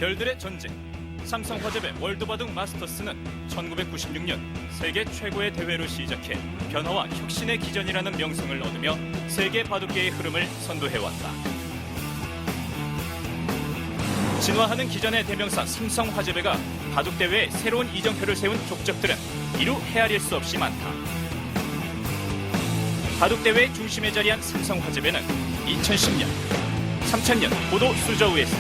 별들의 전쟁. 삼성화재배 월드바둑 마스터스는 1996년 세계 최고의 대회로 시작해 변화와 혁신의 기전이라는 명성을 얻으며 세계 바둑계의 흐름을 선도해왔다. 진화하는 기전의 대명사 삼성화재배가 바둑대회에 새로운 이정표를 세운 족적들은 이루 헤아릴 수 없이 많다. 바둑대회의 중심에 자리한 삼성화재배는 2010년, 3000년 고도 수저우에서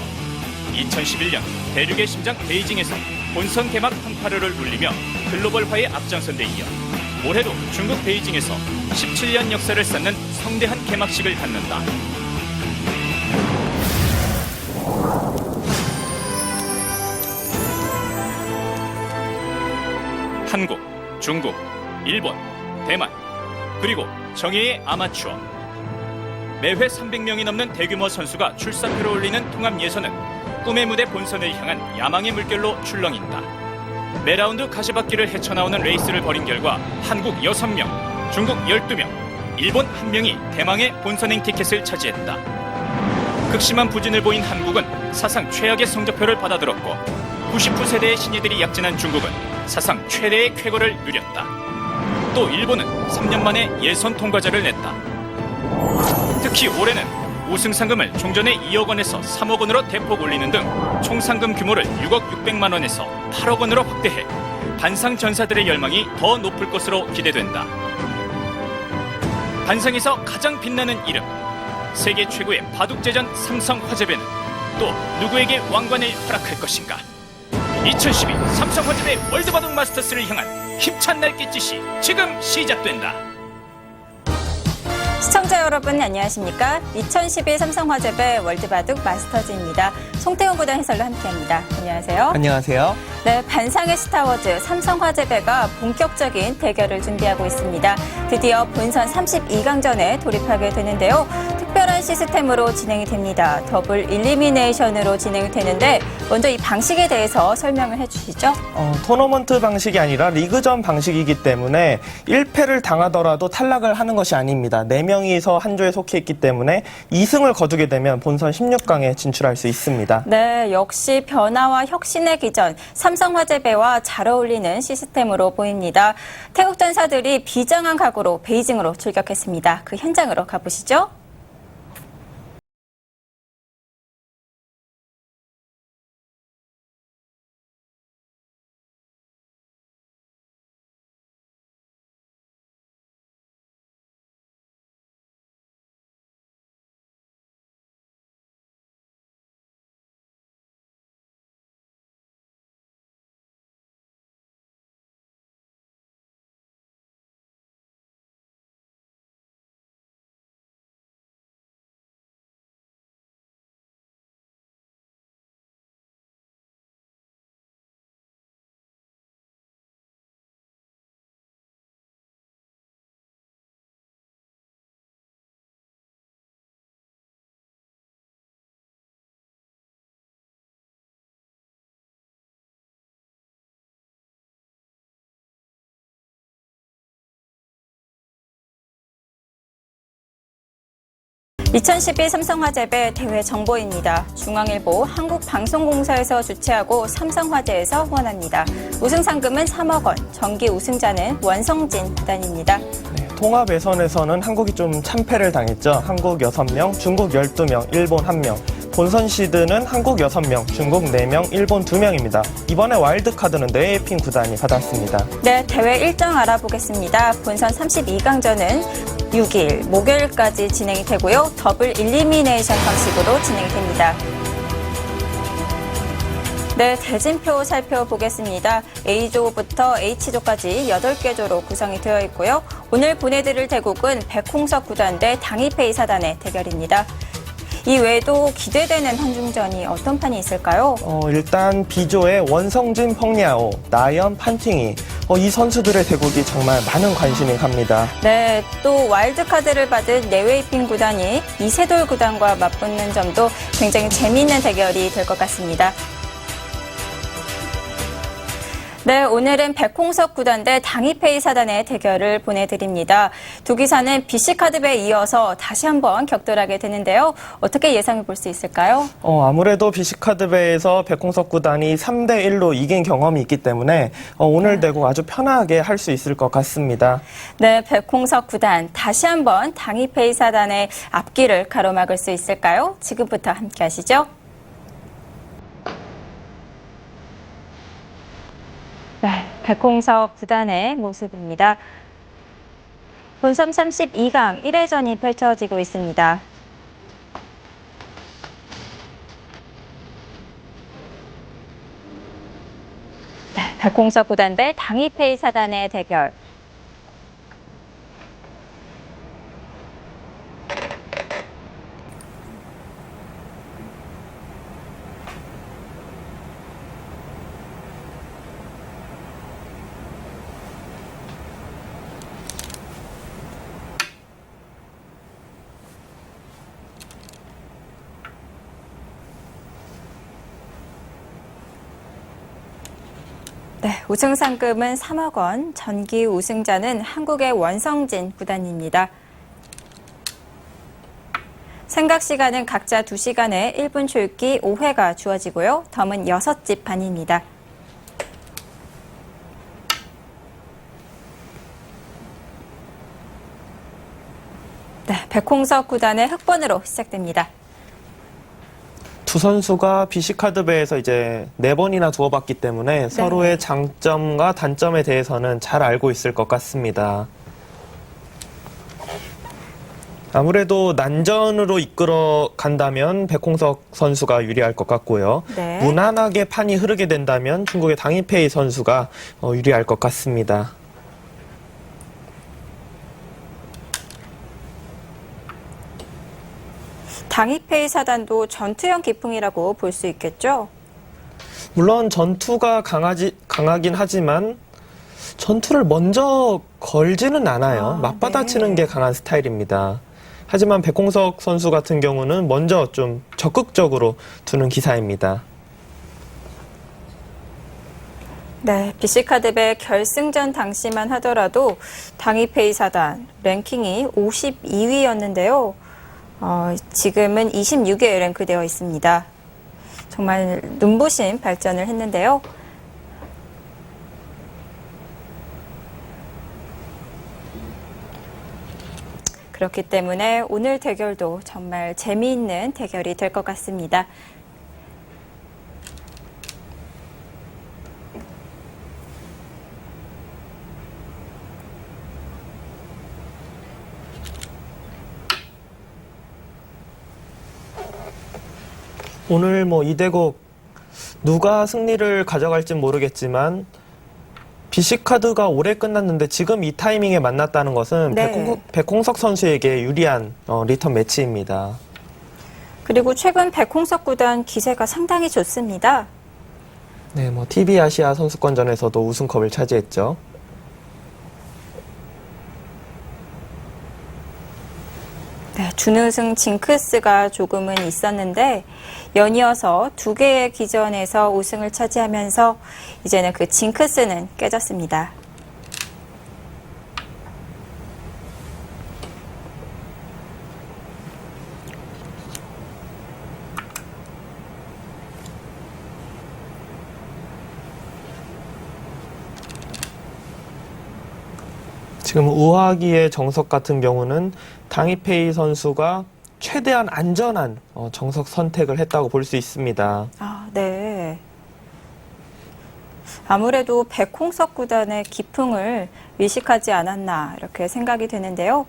2011년 대륙의 심장 베이징에서 본선 개막 fanfare를 울리며 글로벌화에 앞장선 데 이어 올해도 중국 베이징에서 17년 역사를 쌓는 성대한 개막식을 갖는다. 한국, 중국, 일본, 대만, 그리고 정예의 아마추어. 매회 300명이 넘는 대규모 선수가 출사표를 올리는 통합 예선은 꿈의 무대 본선을 향한 야망의 물결로 출렁인다. 매라운드 가시밭길을 헤쳐나오는 레이스를 벌인 결과 한국 6명, 중국 12명, 일본 1명이 대망의 본선행 티켓을 차지했다. 극심한 부진을 보인 한국은 사상 최악의 성적표를 받아들었고 99세대의 신예들이 약진한 중국은 사상 최대의 쾌거를 누렸다. 또 일본은 3년 만에 예선 통과자를 냈다. 특히 올해는 우승 상금을 종전에 2억 원에서 3억 원으로 대폭 올리는 등 총 상금 규모를 6억 600만 원에서 8억 원으로 확대해 반상 전사들의 열망이 더 높을 것으로 기대된다. 반상에서 가장 빛나는 이름, 세계 최고의 바둑제전 삼성화재배는 또 누구에게 왕관을 허락할 것인가? 2012 삼성화재배 월드바둑 마스터스를 향한 힘찬 날갯짓이 지금 시작된다. 시청자 여러분 안녕하십니까? 2012 삼성화재배 월드바둑 마스터즈입니다. 송태훈 구단 해설로 함께합니다. 안녕하세요. 안녕하세요. 네, 반상의 스타워즈 삼성화재배가 본격적인 대결을 준비하고 있습니다. 드디어 본선 32강전에 돌입하게 되는데요. 특별한 시스템으로 진행이 됩니다. 더블 일리미네이션으로 진행이 되는데 먼저 이 방식에 대해서 설명을 해주시죠. 토너먼트 방식이 아니라 리그전 방식이기 때문에 1패를 당하더라도 탈락을 하는 것이 아닙니다. 4명이서 한 조에 속해 있기 때문에 2승을 거두게 되면 본선 16강에 진출할 수 있습니다. 네, 역시 변화와 혁신의 기전, 삼성화재배와 잘 어울리는 시스템으로 보입니다. 태국 전사들이 비장한 각오로 베이징으로 출격했습니다. 그 현장으로 가보시죠. (2012) 삼성화재배 대회 정보입니다. 중앙일보, 한국방송공사에서 주최하고 삼성화재에서 후원합니다. 우승 상금은 3억 원, 정기 우승자는 원성진 구단입니다. 네, 통합 예선에서는 한국이 좀 참패를 당했죠. 한국 6명, 중국 12명, 일본 1명. 본선 시드는 한국 6명, 중국 4명, 일본 2명입니다. 이번에 와일드카드는 네이핑 구단이 받았습니다. 네, 대회 일정 알아보겠습니다. 본선 32강전은 6일, 목요일까지 진행이 되고요. 더블 일리미네이션 방식으로 진행이 됩니다. 네, 대진표 살펴보겠습니다. A조부터 H조까지 8개 조로 구성이 되어 있고요. 오늘 보내드릴 대국은 백홍석 구단 대 당이페이 사단의 대결입니다. 이 외에도 기대되는 한중전이 어떤 판이 있을까요? 일단 B조의 원성진 펑리아오, 나연 판팅이 이 선수들의 대국이 정말 많은 관심이 갑니다. 네, 또 와일드카드를 받은 네웨이핑 구단이 이세돌 구단과 맞붙는 점도 굉장히 재미있는 대결이 될 것 같습니다. 네, 오늘은 백홍석 구단 대 당이페이 사단의 대결을 보내드립니다. 두 기사는 BC카드배에 이어서 다시 한번 격돌하게 되는데요. 어떻게 예상해 볼 수 있을까요? 아무래도 BC카드배에서 백홍석 구단이 3대1로 이긴 경험이 있기 때문에 오늘 대국 아주 편하게 할 수 있을 것 같습니다. 네, 백홍석 구단 다시 한번 당이페이 사단의 앞길을 가로막을 수 있을까요? 지금부터 함께 하시죠. 네, 백홍석 구단의 모습입니다. 본선 32강 1회전이 펼쳐지고 있습니다. 네, 백홍석 구단 대 당이페이 사단의 대결. 네, 우승 상금은 3억 원, 전기 우승자는 한국의 원성진 구단입니다. 생각 시간은 각자 2시간에 1분 줄기 5회가 주어지고요. 덤은 6집 반입니다. 네, 백홍석 구단의 흑번으로 시작됩니다. 두 선수가 BC카드배에서 이제 4번이나 두어봤기 때문에 서로의 장점과 단점에 대해서는 잘 알고 있을 것 같습니다. 아무래도 난전으로 이끌어 간다면 백홍석 선수가 유리할 것 같고요. 네. 무난하게 판이 흐르게 된다면 중국의 당이페이 선수가 유리할 것 같습니다. 당이페이 사단도 전투형 기풍이라고 볼 수 있겠죠? 물론 전투가 강하긴 하지만 전투를 먼저 걸지는 않아요. 맞받아치는 게 강한 스타일입니다. 하지만 백홍석 선수 같은 경우는 먼저 좀 적극적으로 두는 기사입니다. 네, BC카드배 결승전 당시만 하더라도 당이페이 사단 랭킹이 52위였는데요. 지금은 26위에 랭크되어 있습니다. 정말 눈부신 발전을 했는데요. 그렇기 때문에 오늘 대결도 정말 재미있는 대결이 될 것 같습니다. 오늘 이 대국 누가 승리를 가져갈진 모르겠지만 BC카드가 올해 끝났는데 지금 이 타이밍에 만났다는 것은 백홍석 선수에게 유리한 리턴 매치입니다. 그리고 최근 백홍석 구단 기세가 상당히 좋습니다. 네, TV 아시아 선수권전에서도 우승컵을 차지했죠. 네, 준우승 징크스가 조금은 있었는데 연이어서 2개의 기전에서 우승을 차지하면서 이제는 그 징크스는 깨졌습니다. 지금 우하기의 정석 같은 경우는 당이페이 선수가 최대한 안전한 정석 선택을 했다고 볼 수 있습니다. 네. 아무래도 백홍석 구단의 기풍을 의식하지 않았나 이렇게 생각이 되는데요.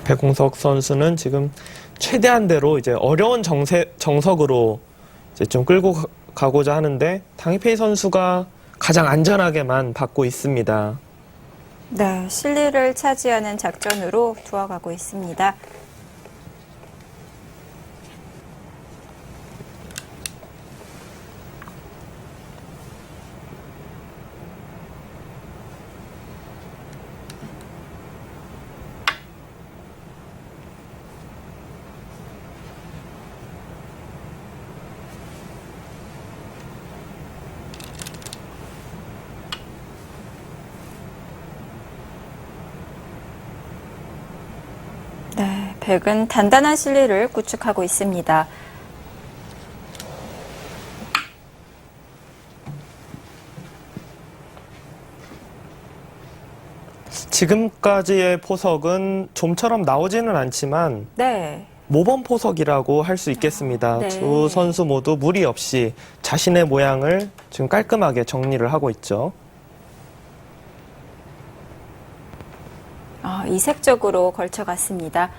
백홍석 선수는 지금 최대한대로 이제 어려운 정석으로 이제 좀 끌고 가고자 하는데 당이페이 선수가 가장 안전하게만 받고 있습니다. 네, 실리를 차지하는 작전으로 두어가고 있습니다. 네, 백은 단단한 실리를 구축하고 있습니다. 지금까지의 포석은 좀처럼 나오지는 않지만 네, 모범 포석이라고 할 수 있겠습니다. 네. 두 선수 모두 무리 없이 자신의 모양을 지금 깔끔하게 정리를 하고 있죠. 이색적으로 걸쳐갔습니다.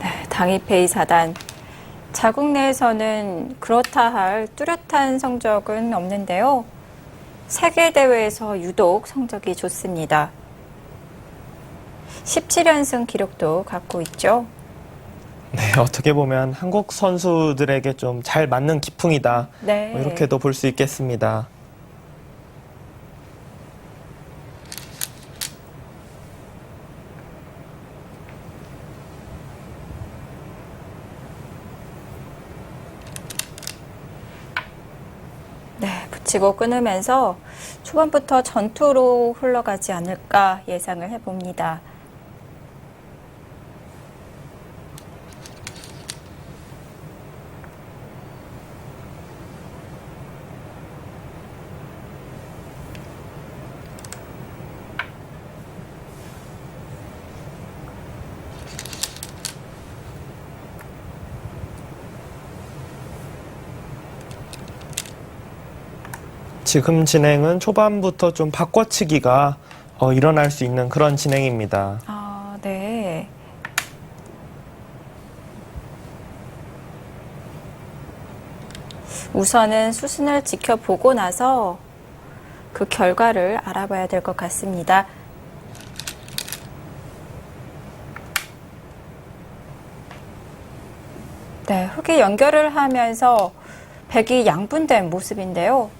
네, 당이페이 4단. 자국 내에서는 그렇다 할 뚜렷한 성적은 없는데요. 세계대회에서 유독 성적이 좋습니다. 17연승 기록도 갖고 있죠. 네, 어떻게 보면 한국 선수들에게 좀 잘 맞는 기풍이다. 네. 이렇게도 볼 수 있겠습니다. 네, 붙이고 끊으면서 초반부터 전투로 흘러가지 않을까 예상을 해봅니다. 지금 진행은 초반부터 좀 바꿔치기가 일어날 수 있는 그런 진행입니다. 네. 우선은 수순을 지켜보고 나서 그 결과를 알아봐야 될 것 같습니다. 네, 흙이 연결을 하면서 백이 양분된 모습인데요.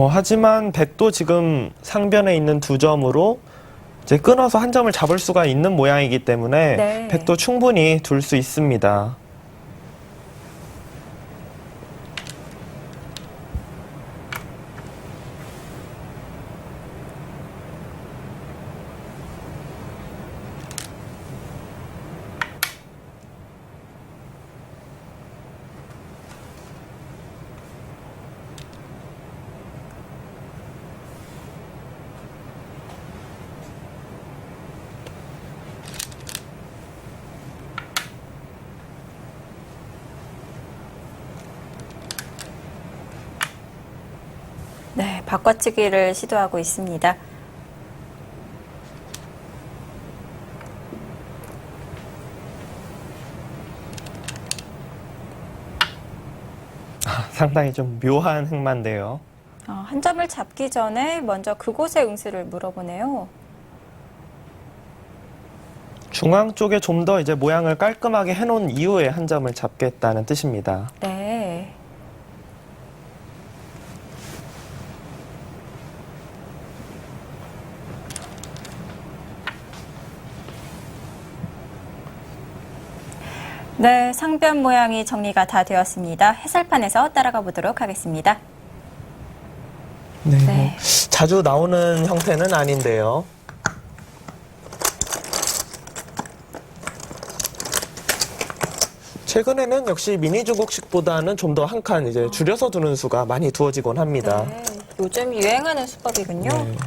하지만 백도 지금 상변에 있는 두 점으로 이제 끊어서 한 점을 잡을 수가 있는 모양이기 때문에 네. 백도 충분히 둘 수 있습니다. 네, 바꿔치기를 시도하고 있습니다. 상당히 좀 묘한 행만데요. 한 점을 잡기 전에 먼저 그곳의 응수를 물어보네요. 중앙 쪽에 좀 더 이제 모양을 깔끔하게 해놓은 이후에 한 점을 잡겠다는 뜻입니다. 네. 네, 상변 모양이 정리가 다 되었습니다. 해설판에서 따라가 보도록 하겠습니다. 네. 네. 자주 나오는 형태는 아닌데요. 최근에는 역시 미니 중국식보다는 좀 더 한 칸 이제 줄여서 두는 수가 많이 두어지곤 합니다. 네, 요즘 유행하는 수법이군요. 네.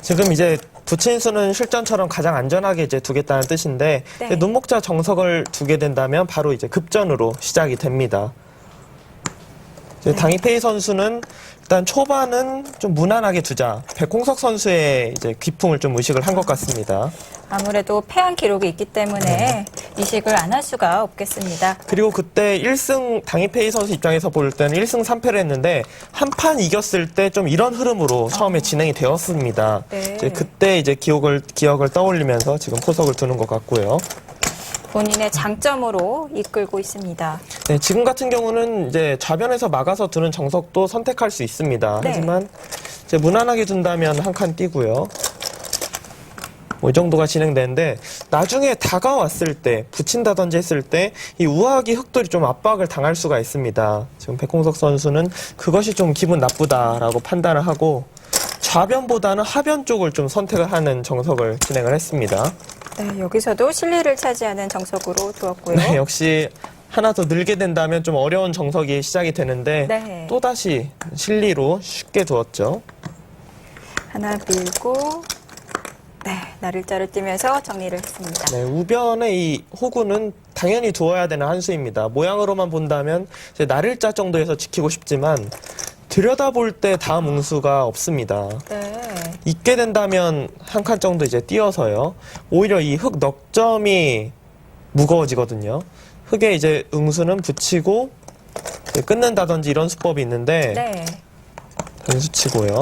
지금 이제 붙인 수는 실전처럼 가장 안전하게 이제 두겠다는 뜻인데 네. 눈목자 정석을 두게 된다면 바로 이제 급전으로 시작이 됩니다. 이제 네. 당이페이 선수는 일단 초반은 좀 무난하게 두자. 백홍석 선수의 이제 기풍을 좀 의식을 한 것 같습니다. 아무래도 패한 기록이 있기 때문에 이식을 안 할 수가 없겠습니다. 그리고 그때 1승 당이페이 선수 입장에서 볼 때는 1승 3패를 했는데 한 판 이겼을 때 좀 이런 흐름으로 처음에 진행이 되었습니다. 네. 이제 그때 이제 기억을 떠올리면서 지금 포석을 두는 것 같고요. 본인의 장점으로 이끌고 있습니다. 네, 지금 같은 경우는 이제 좌변에서 막아서 두는 정석도 선택할 수 있습니다. 네. 하지만 이제 무난하게 둔다면 한 칸 띄고요. 이 정도가 진행되는데 나중에 다가왔을 때 붙인다든지 했을 때 이 우아하게 흑돌이 좀 압박을 당할 수가 있습니다. 지금 백홍석 선수는 그것이 좀 기분 나쁘다라고 판단을 하고 좌변보다는 하변 쪽을 좀 선택을 하는 정석을 진행을 했습니다. 네, 여기서도 실리를 차지하는 정석으로 두었고요. 네, 역시 하나 더 늘게 된다면 좀 어려운 정석이 시작이 되는데 네. 또다시 실리로 쉽게 두었죠. 하나 밀고 네, 나를자를 띄면서 정리를 했습니다. 네, 우변의 이 호구는 당연히 두어야 되는 한 수입니다. 모양으로만 본다면 이제 나를자 정도에서 지키고 싶지만 들여다볼 때 다음 응수가 없습니다. 네. 있게 된다면 한 칸 정도 이제 띄어서요. 오히려 이 흑 넉점이 무거워지거든요. 흑에 이제 응수는 붙이고 끊는다든지 이런 수법이 있는데 네. 응수치고요.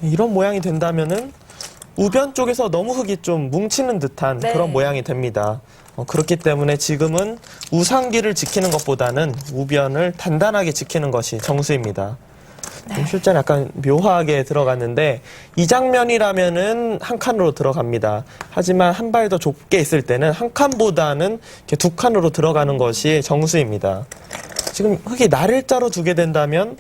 이런 모양이 된다면은 우변 쪽에서 너무 흑이 좀 뭉치는 듯한 네. 그런 모양이 됩니다. 그렇기 때문에 지금은 우상기를 지키는 것보다는 우변을 단단하게 지키는 것이 정수입니다. 네. 실전 약간 묘하게 들어갔는데 이 장면이라면은 한 칸으로 들어갑니다. 하지만 한 발 더 좁게 있을 때는 한 칸보다는 이렇게 두 칸으로 들어가는 것이 정수입니다. 지금 흑이 날일자로 두게 된다면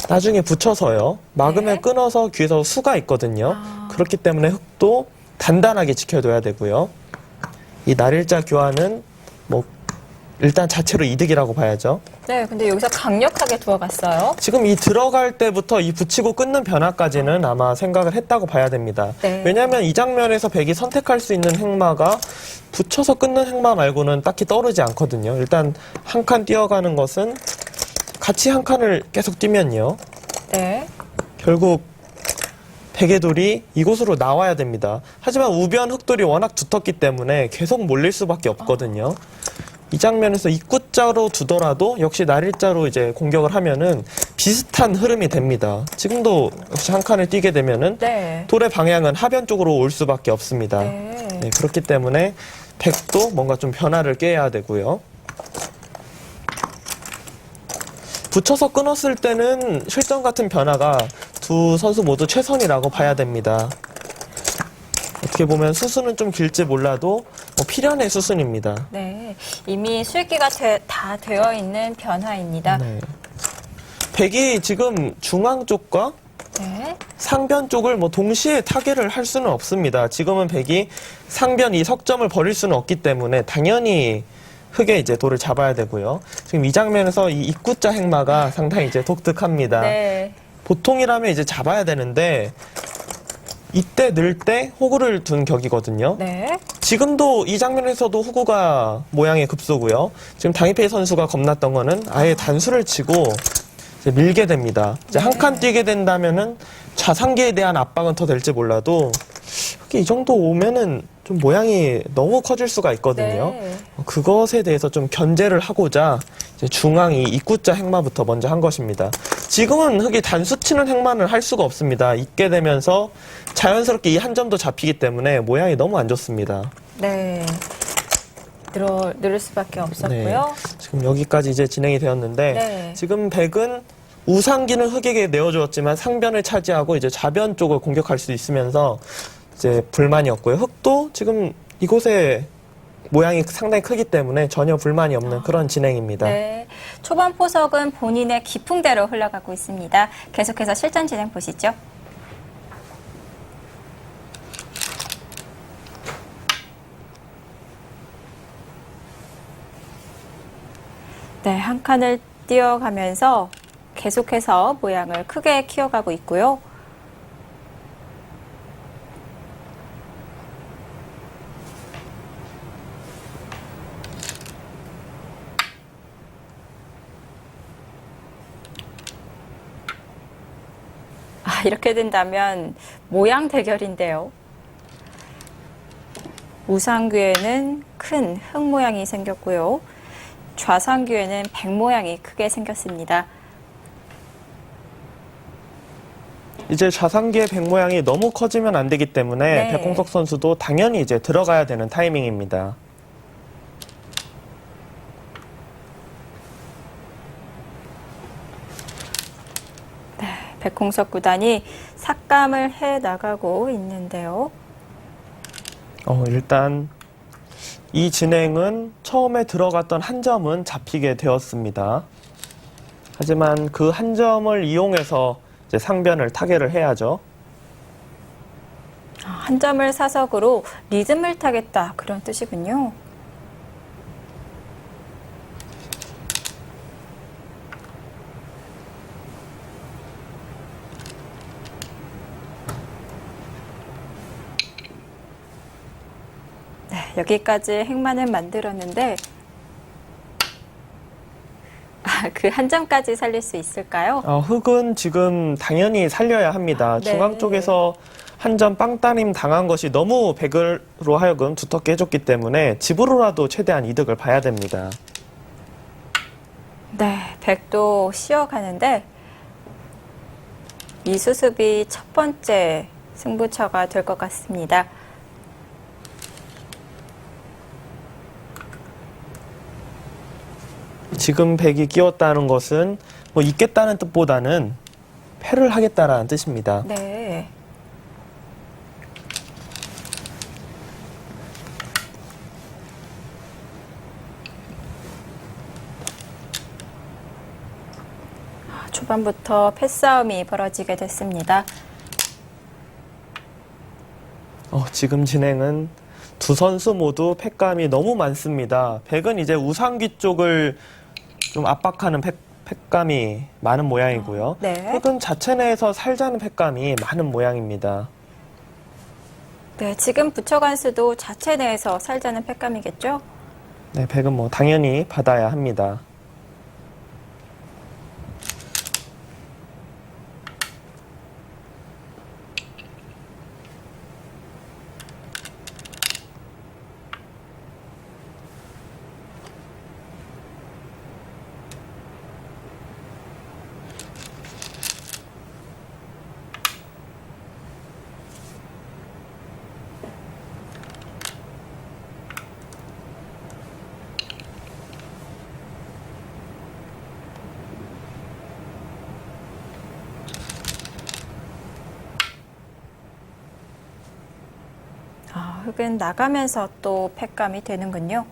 나중에 붙여서요. 막으면 네. 끊어서 귀에서 수가 있거든요. 그렇기 때문에 흑도 단단하게 지켜둬야 되고요. 이 날일자 교환은 뭐 일단 자체로 이득이라고 봐야죠. 네, 근데 여기서 강력하게 두어갔어요. 지금 이 들어갈 때부터 이 붙이고 끊는 변화까지는 아마 생각을 했다고 봐야 됩니다. 네. 왜냐하면 이 장면에서 백이 선택할 수 있는 행마가 붙여서 끊는 행마 말고는 딱히 떠오르지 않거든요. 일단 한 칸 뛰어가는 것은 같이 한 칸을 계속 뛰면요. 네. 결국 백의 돌이 이곳으로 나와야 됩니다. 하지만 우변 흑돌이 워낙 두텁기 때문에 계속 몰릴 수밖에 없거든요. 이 장면에서 입구자로 두더라도 역시 날일자로 이제 공격을 하면은 비슷한 흐름이 됩니다. 지금도 역시 한 칸을 뛰게 되면은 네. 돌의 방향은 하변 쪽으로 올 수밖에 없습니다. 네. 네, 그렇기 때문에 백도 뭔가 좀 변화를 꾀해야 되고요. 붙여서 끊었을 때는 실전 같은 변화가 두 선수 모두 최선이라고 봐야 됩니다. 어떻게 보면 수순은 좀 길지 몰라도 뭐 필연의 수순입니다. 네. 이미 수익기가 다 되어 있는 변화입니다. 네. 백이 지금 중앙 쪽과 네. 상변 쪽을 뭐 동시에 타겟을 할 수는 없습니다. 지금은 백이 상변 이 석점을 버릴 수는 없기 때문에 당연히 흑에 이제 돌을 잡아야 되고요. 지금 이 장면에서 이 입구자 행마가 상당히 이제 독특합니다. 네. 보통이라면 이제 잡아야 되는데 이때 늘 때 호구를 둔 격이거든요. 네. 지금도 이 장면에서도 호구가 모양의 급소고요. 지금 당이페이 선수가 겁났던 거는 아예 단수를 치고 이제 밀게 됩니다. 이제 네. 한 칸 뛰게 된다면은 좌상기에 대한 압박은 더 될지 몰라도 이 정도 오면은 좀 모양이 너무 커질 수가 있거든요. 네. 그것에 대해서 좀 견제를 하고자 이제 중앙 이 입구자 행마부터 먼저 한 것입니다. 지금은 흑이 단수 치는 행마는 할 수가 없습니다. 있게 되면서 자연스럽게 이 한 점도 잡히기 때문에 모양이 너무 안 좋습니다. 네. 늘을 수밖에 없었고요. 지금 여기까지 이제 진행이 되었는데 네. 지금 백은 우상기는 흑에게 내어주었지만 상변을 차지하고 이제 좌변 쪽을 공격할 수 있으면서 이제 불만이었고요. 흑도 지금 이곳에 모양이 상당히 크기 때문에 전혀 불만이 없는 그런 진행입니다. 네. 초반 포석은 본인의 기풍대로 흘러가고 있습니다. 계속해서 실전 진행 보시죠. 네, 한 칸을 띄어가면서 계속해서 모양을 크게 키워가고 있고요. 이렇게 된다면 모양 대결인데요. 우상귀에는 큰 흙 모양이 생겼고요. 좌상귀에는 백 모양이 크게 생겼습니다. 이제 좌상기의 백 모양이 너무 커지면 안 되기 때문에 네. 백홍석 선수도 당연히 이제 들어가야 되는 타이밍입니다. 백홍석 구단이 삭감을 해 나가고 있는데요. 일단 이 진행은 처음에 들어갔던 한 점은 잡히게 되었습니다. 하지만 그 한 점을 이용해서 이제 상변을 타개를 해야죠. 한 점을 사석으로 리듬을 타겠다 그런 뜻이군요. 네, 여기까지 행만을 만들었는데 그 한 점까지 살릴 수 있을까요? 흙은 지금 당연히 살려야 합니다. 네. 중앙 쪽에서 한 점 빵따님 당한 것이 너무 백으로 하여금 두텁게 해줬기 때문에 집으로라도 최대한 이득을 봐야 됩니다. 네, 백도 씌어가는데 이 수습이 첫 번째 승부처가 될 것 같습니다. 지금 백이 끼웠다는 것은 뭐 있겠다는 뜻보다는 패를 하겠다라는 뜻입니다. 네. 초반부터 패싸움이 벌어지게 됐습니다. 지금 진행은 두 선수 모두 팩감이 너무 많습니다. 백은 이제 우상귀 쪽을 좀 압박하는 팩감이 많은 모양이고요. 네. 흙은 자체 내에서 살자는 팩감이 많은 모양입니다. 네, 지금 붙여간 수도 자체 내에서 살자는 팩감이겠죠? 네, 백은 뭐 당연히 받아야 합니다. 흙은 나가면서 또 팩감이 되는군요.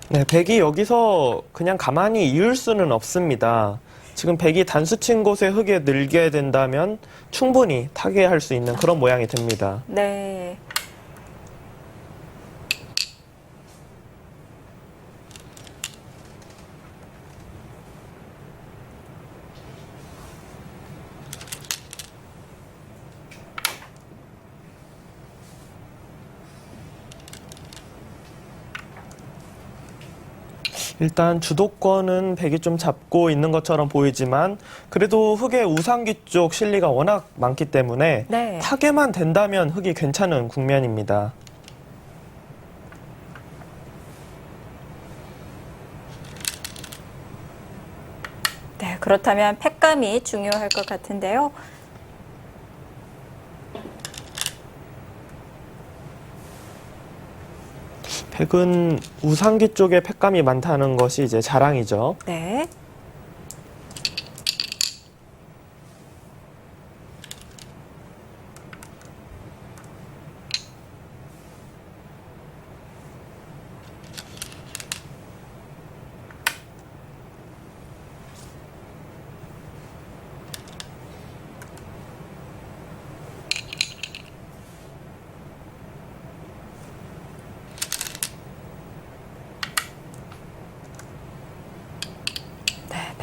네, 백이 여기서 그냥 가만히 이을 수는 없습니다. 지금 백이 단수 친 곳에 흙에 늘게 된다면 충분히 타개할 수 있는 그런 모양이 됩니다. 네. 일단 주도권은 백이 좀 잡고 있는 것처럼 보이지만 그래도 흙의 우상귀 쪽 실리가 워낙 많기 때문에 네. 타개만 된다면 흙이 괜찮은 국면입니다. 네, 그렇다면 팩감이 중요할 것 같은데요. 백은 우상귀 쪽에 팩감이 많다는 것이 이제 자랑이죠. 네.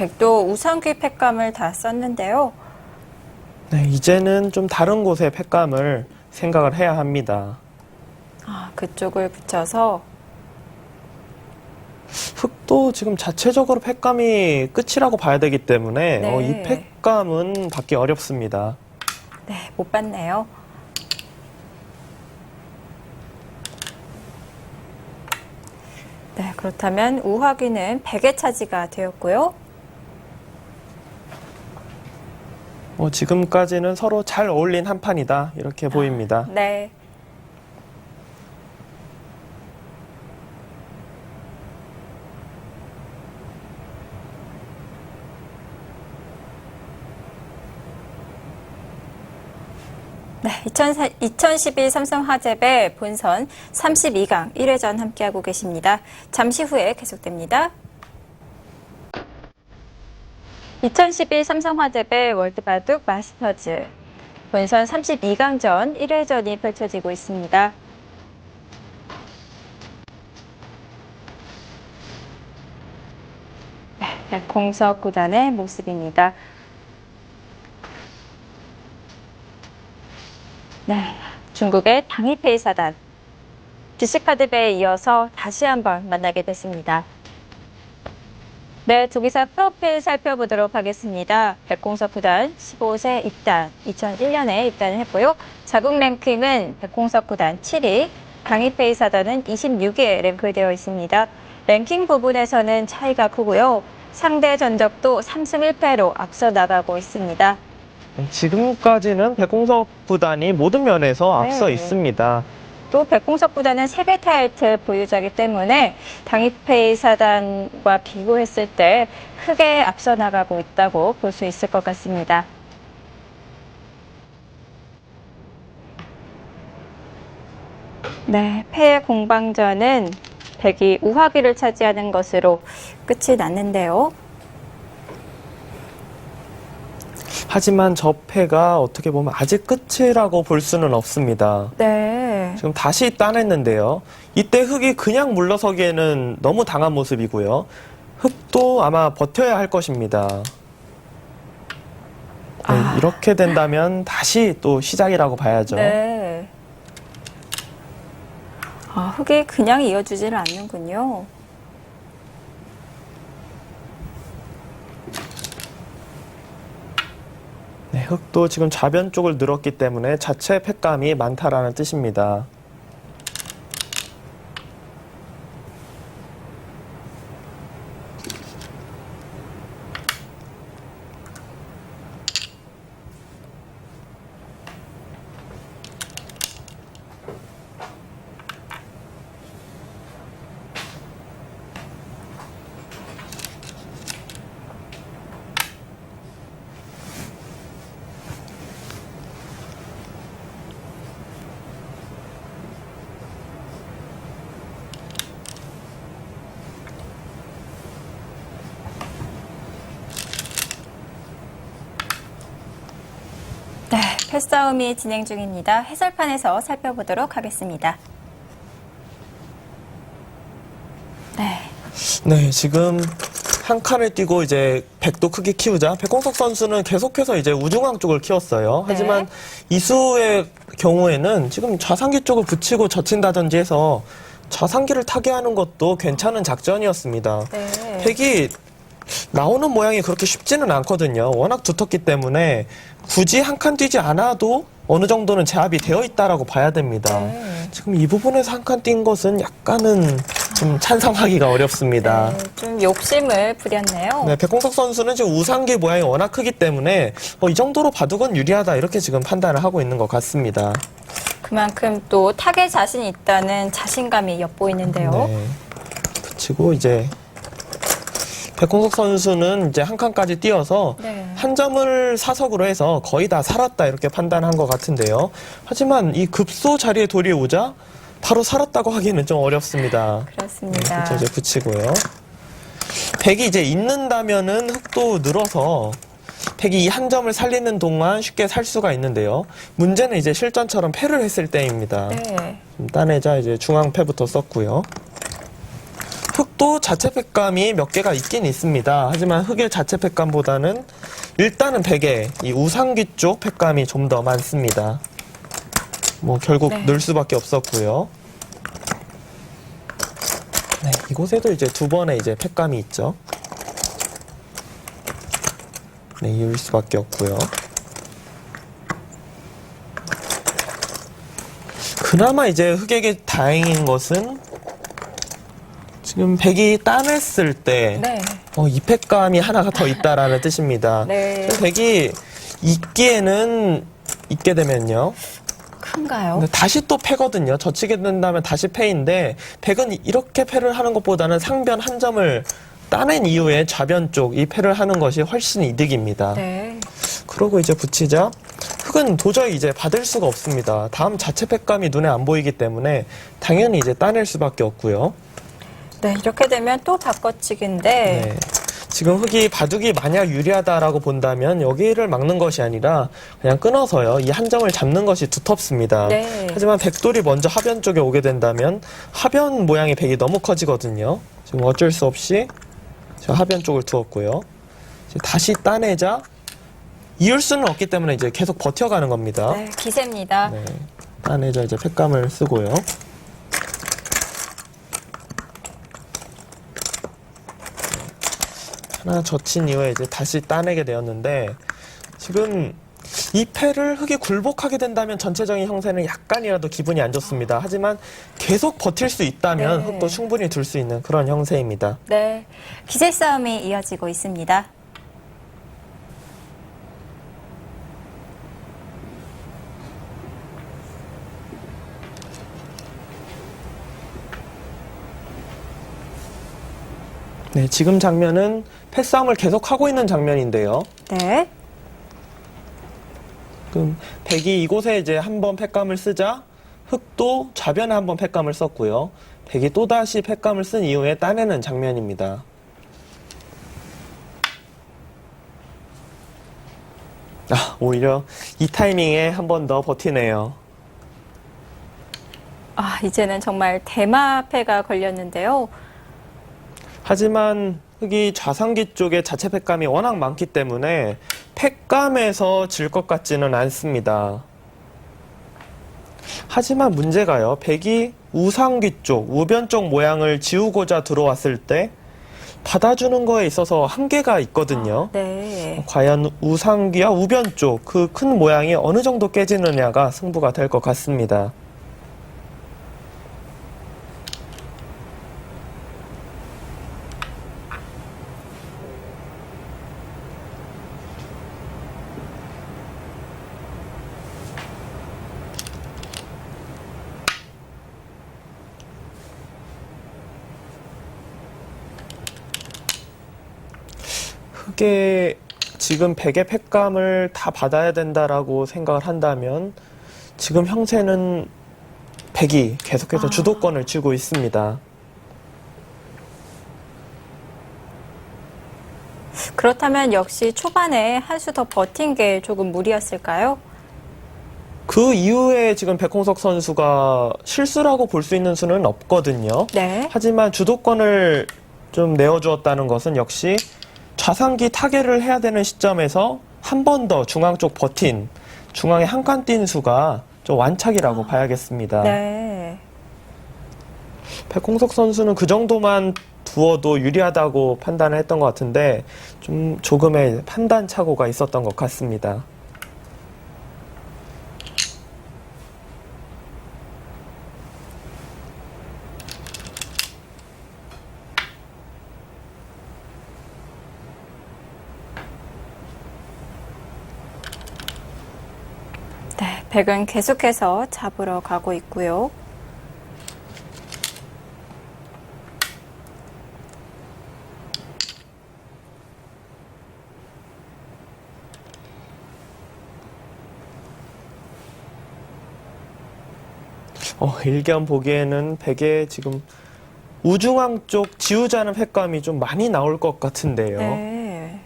백도 우상귀 팩감을 다 썼는데요. 네, 이제는 좀 다른 곳에 팩감을 생각을 해야 합니다. 그쪽을 붙여서 흙도 지금 자체적으로 팩감이 끝이라고 봐야 되기 때문에 네. 이 팩감은 받기 어렵습니다. 네, 못 봤네요. 네, 그렇다면 우하귀는 100의 차지가 되었고요. 지금까지는 서로 잘 어울린 한 판이다 이렇게 보입니다. 네. 네, 2012 삼성화재배 본선 32강 1회전 함께하고 계십니다. 잠시 후에 계속됩니다. 2012 삼성화재배 월드바둑 마스터즈 본선 32강전 1회전이 펼쳐지고 있습니다. 네, 공석 구단의 모습입니다. 네, 중국의 당이페이 사단, GC카드배에 이어서 다시 한번 만나게 됐습니다. 네, 두 기사 프로필 살펴보도록 하겠습니다. 백공석 구단 15세 입단, 2001년에 입단을 했고요. 자국 랭킹은 백공석 구단 7위, 당이페이 사단은 26위에 랭크되어 있습니다. 랭킹 부분에서는 차이가 크고요. 상대 전적도 3승 1패로 앞서 나가고 있습니다. 지금까지는 백공석 구단이 모든 면에서 앞서 네. 있습니다. 또 백공석 구단은 3개 타이틀 보유자이기 때문에 당이페이 사단과 비교했을 때 크게 앞서 나가고 있다고 볼 수 있을 것 같습니다. 네, 패의 공방전은 백이 우하귀를 차지하는 것으로 끝이 났는데요. 하지만 저 패가 어떻게 보면 아직 끝이라고 볼 수는 없습니다. 네. 지금 다시 따냈는데요. 이때 흙이 그냥 물러서기에는 너무 당한 모습이고요. 흙도 아마 버텨야 할 것입니다. 네, 이렇게 된다면 다시 또 시작이라고 봐야죠. 네. 흙이 그냥 이어주지를 않는군요. 네, 흙도 지금 좌변 쪽을 늘었기 때문에 자체 팩감이 많다라는 뜻입니다. 네, 패싸움이 진행 중입니다. 해설판에서 살펴보도록 하겠습니다. 네, 지금 한 칸을 띄고 이제 백도 크게 키우자. 백공석 선수는 계속해서 이제 우중앙 쪽을 키웠어요. 네. 하지만 이수의 경우에는 지금 좌상기 쪽을 붙이고 젖힌다든지 해서 좌상기를 타개하는 것도 괜찮은 작전이었습니다. 네. 백이 나오는 모양이 그렇게 쉽지는 않거든요. 워낙 두텁기 때문에 굳이 한 칸 뛰지 않아도 어느 정도는 제압이 되어 있다라고 봐야 됩니다. 네. 지금 이 부분에서 한 칸 뛴 것은 약간은 좀 찬성하기가 어렵습니다. 네, 좀 욕심을 부렸네요. 네, 백공석 선수는 지금 우상기 모양이 워낙 크기 때문에 이 정도로 바둑은 유리하다 이렇게 지금 판단을 하고 있는 것 같습니다. 그만큼 또 타겟 자신이 있다는 자신감이 엿보이는데요. 네. 그치고 이제 백공석 선수는 이제 한 칸까지 뛰어서 네. 한 점을 사석으로 해서 거의 다 살았다 이렇게 판단한 것 같은데요. 하지만 이 급소 자리에 돌이 오자 바로 살았다고 하기는 좀 어렵습니다. 그렇습니다. 그렇죠, 이제 붙이고요. 백이 이제 있는다면은 흙도 늘어서 백이 이 한 점을 살리는 동안 쉽게 살 수가 있는데요. 문제는 이제 실전처럼 패를 했을 때입니다. 네. 좀 따내자 이제 중앙 패부터 썼고요. 흙도 자체 팩감이 몇 개가 있긴 있습니다. 하지만 흙의 자체 팩감보다는 일단은 백의 이 우상귀 쪽 팩감이 좀 더 많습니다. 뭐 결국 네. 넣을 수밖에 없었고요. 네, 이곳에도 이제 두 번의 이제 팩감이 있죠. 네, 이을 수밖에 없고요. 그나마 이제 흙에게 다행인 것은 지금 백이 따냈을 때 네. 이 팩감이 하나가 더 있다라는 뜻입니다. 네. 백이 있게 되면요. 큰가요? 근데 다시 또 패거든요. 젖히게 된다면 다시 패인데 백은 이렇게 패를 하는 것보다는 상변 한 점을 따낸 이후에 좌변 쪽 이 패를 하는 것이 훨씬 이득입니다. 네. 그러고 이제 붙이자 흙은 도저히 이제 받을 수가 없습니다. 다음 자체 팩감이 눈에 안 보이기 때문에 당연히 이제 따낼 수밖에 없고요. 네, 이렇게 되면 또 바꿔치기인데. 네. 지금 흙이 바둑이 만약 유리하다라고 본다면 여기를 막는 것이 아니라 그냥 끊어서요. 이 한 점을 잡는 것이 두텁습니다. 네. 하지만 백돌이 먼저 하변 쪽에 오게 된다면 하변 모양의 백이 너무 커지거든요. 지금 어쩔 수 없이 저 하변 쪽을 두었고요. 이제 다시 따내자 이을 수는 없기 때문에 이제 계속 버텨가는 겁니다. 네, 기세입니다. 네. 따내자 이제 팩감을 쓰고요. 하나 젖힌 이후에 이제 다시 따내게 되었는데 지금 이 패를 흙이 굴복하게 된다면 전체적인 형세는 약간이라도 기분이 안 좋습니다. 하지만 계속 버틸 수 있다면 네. 흙도 충분히 둘 수 있는 그런 형세입니다. 네, 기세 싸움이 이어지고 있습니다. 네, 지금 장면은 패싸움을 계속하고 있는 장면인데요. 네. 그럼 백이 이곳에 이제 한번 팩감을 쓰자 흙도 좌변에 한번 팩감을 썼고요. 백이 또다시 팩감을 쓴 이후에 따내는 장면입니다. 오히려 이 타이밍에 한 번 더 버티네요. 아, 이제는 정말 대마패가 걸렸는데요. 하지만 흙이 좌상기 쪽에 자체 팩감이 워낙 많기 때문에 팩감에서 질 것 같지는 않습니다. 하지만 문제가요. 백이 우상귀 쪽, 우변 쪽 모양을 지우고자 들어왔을 때 받아주는 거에 있어서 한계가 있거든요. 네. 과연 우상귀와 우변 쪽 그 큰 모양이 어느 정도 깨지느냐가 승부가 될 것 같습니다. 흙에 지금 백의 팩감을 다 받아야 된다라고 생각을 한다면 지금 형세는 백이 계속해서 주도권을 쥐고 있습니다. 그렇다면 역시 초반에 한 수 더 버틴 게 조금 무리였을까요? 그 이후에 지금 백홍석 선수가 실수라고 볼 수 있는 수는 없거든요. 네. 하지만 주도권을 좀 내어주었다는 것은 역시 좌상기 타개를 해야 되는 시점에서 한 번 더 중앙 쪽 버틴 중앙에 한 칸 뛴 수가 좀 완착이라고 봐야겠습니다. 네. 백홍석 선수는 그 정도만 두어도 유리하다고 판단을 했던 것 같은데 좀 조금의 판단 착오가 있었던 것 같습니다. 네, 백은 계속해서 잡으러 가고 있고요. 일견 보기에는 백의 지금 우중앙 쪽 지우자는 팩감이 좀 많이 나올 것 같은데요. 네.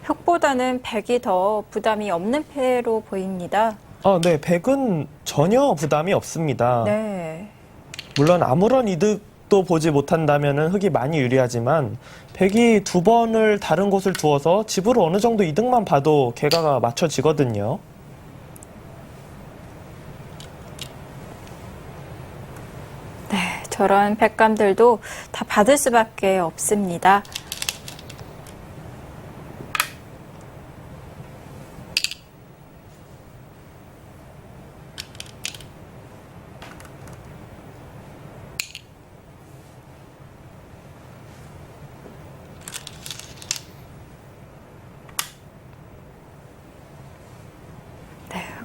흙보다는 생각보다는 백이 더 부담이 없는 패로 보입니다. 네, 백은 전혀 부담이 없습니다. 네. 물론 아무런 이득도 보지 못한다면 흑이 많이 유리하지만 백이 두 번을 다른 곳을 두어서 집으로 어느 정도 이득만 봐도 개가가 맞춰지거든요. 네, 저런 백감들도 다 받을 수밖에 없습니다.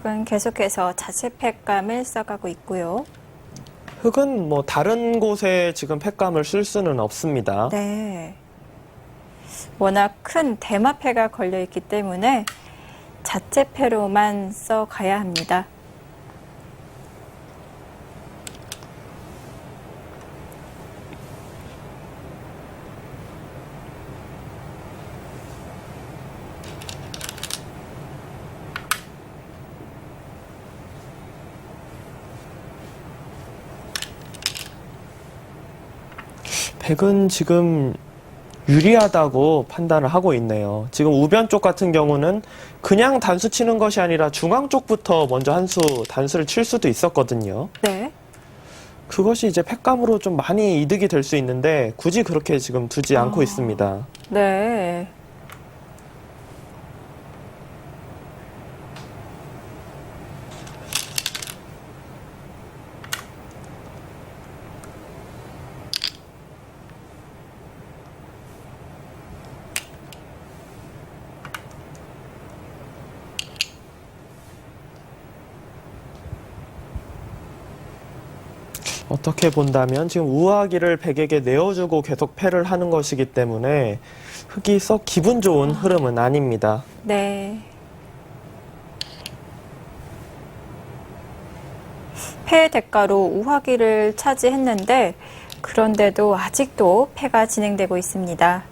흑은 계속해서 자체 팩감을 써가고 있고요. 흑은 뭐 다른 곳에 지금 팩감을 쓸 수는 없습니다. 네. 워낙 큰 대마패가 걸려있기 때문에 자체 패로만 써가야 합니다. 백은 지금 유리하다고 판단을 하고 있네요. 지금 우변 쪽 같은 경우는 그냥 단수 치는 것이 아니라 중앙 쪽부터 먼저 한 수 단수를 칠 수도 있었거든요. 네. 그것이 이제 팩감으로 좀 많이 이득이 될 수 있는데 굳이 그렇게 지금 두지 않고 있습니다. 네. 어떻게 본다면 지금 우아기를 백에게 내어주고 계속 패를 하는 것이기 때문에 흑이 썩 기분 좋은 흐름은 아닙니다. 네. 패의 대가로 우하기를 차지했는데 그런데도 아직도 패가 진행되고 있습니다.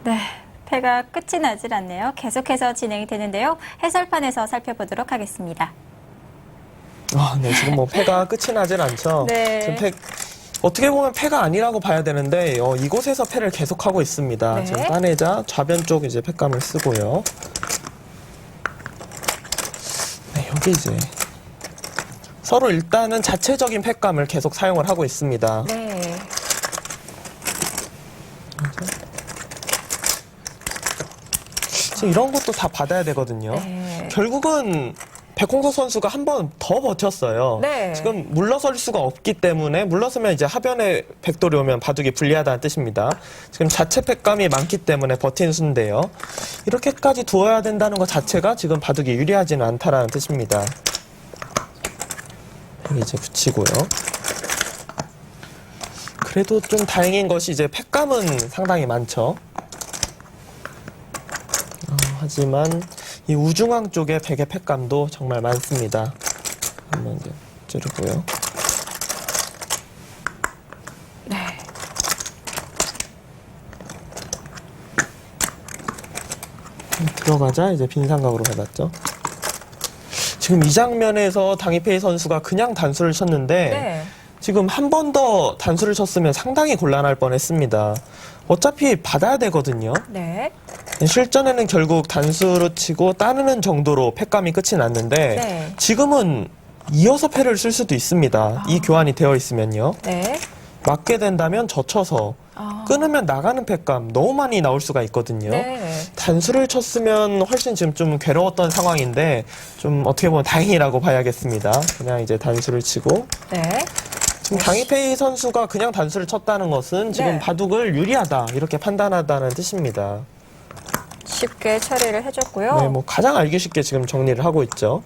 네, 패가 끝이 나질 않네요. 계속해서 진행이 되는데요. 해설판에서 살펴보도록 하겠습니다. 네, 지금 뭐 패가 끝이 나질 않죠. 네. 지금 어떻게 보면 패가 아니라고 봐야 되는데 이곳에서 패를 계속하고 있습니다. 네. 지금 따내자 좌변 쪽 이제 팩감을 쓰고요. 네, 여기 이제 서로 일단은 자체적인 팩감을 계속 사용을 하고 있습니다. 네. 지금 이런 것도 다 받아야 되거든요. 네. 결국은 백홍석 선수가 한 번 더 버텼어요. 네. 지금 물러설 수가 없기 때문에 물러서면 이제 하변에 백돌이 오면 바둑이 불리하다는 뜻입니다. 지금 자체 팩감이 많기 때문에 버틴 수인데요. 이렇게까지 두어야 된다는 것 자체가 지금 바둑이 유리하지는 않다라는 뜻입니다. 여기 이제 붙이고요. 그래도 좀 다행인 것이 이제 팩감은 상당히 많죠. 하지만 이 우중앙 쪽에 백의 팩감도 정말 많습니다. 한번 이제 찌르고요. 네. 들어가자 이제 빈 삼각으로 받았죠. 지금 이 장면에서 당이페이 선수가 그냥 단수를 쳤는데 네. 지금 한 번 더 단수를 쳤으면 상당히 곤란할 뻔했습니다. 어차피 받아야 되거든요. 네. 실전에는 결국 단수로 치고 따르는 정도로 팩감이 끝이 났는데 네. 지금은 이어서 패를 쓸 수도 있습니다. 이 교환이 되어 있으면요. 네. 맞게 된다면 젖혀서 끊으면 나가는 팩감 너무 많이 나올 수가 있거든요. 네. 단수를 쳤으면 훨씬 지금 좀 괴로웠던 상황인데 좀 어떻게 보면 다행이라고 봐야겠습니다. 그냥 이제 단수를 치고 네. 지금 당이페이 선수가 그냥 단수를 쳤다는 것은 지금 네. 바둑을 유리하다 이렇게 판단하다는 뜻입니다. 쉽게 처리를 해줬고요. 네, 뭐 가장 알기 쉽게 지금 정리를 하고 있죠.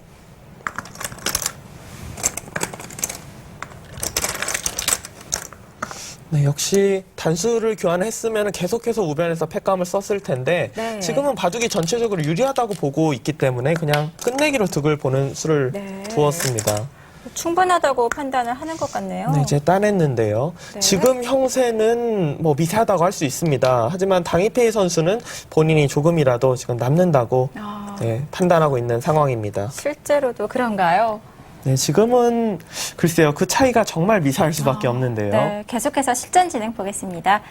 네, 역시 단수를 교환했으면 계속해서 우변에서 패감을 썼을 텐데 네. 지금은 바둑이 전체적으로 유리하다고 보고 있기 때문에 그냥 끝내기로 득을 보는 수를 네. 두었습니다. 충분하다고 판단을 하는 것 같네요. 네, 이제 따냈는데요. 네. 지금 형세는 뭐 미세하다고 할 수 있습니다. 하지만 당이페이 선수는 본인이 조금이라도 지금 남는다고 아, 네, 판단하고 있는 상황입니다. 실제로도 그런가요? 네, 지금은 글쎄요. 그 차이가 정말 미세할 수밖에 없는데요. 네, 계속해서 실전 진행 보겠습니다.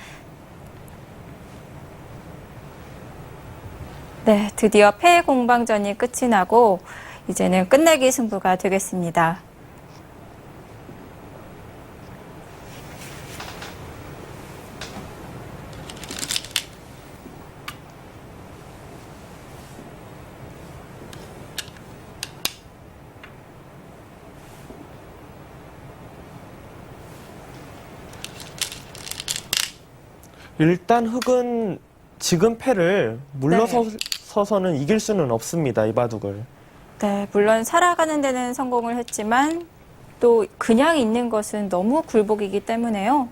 네, 드디어 패 공방전이 끝이 나고 이제는 끝내기 승부가 되겠습니다. 일단 흑은 지금 패를 물러서서는 이길 수는 없습니다. 이 바둑을. 네, 물론 살아가는 데는 성공을 했지만 또 그냥 있는 것은 너무 굴복이기 때문에요.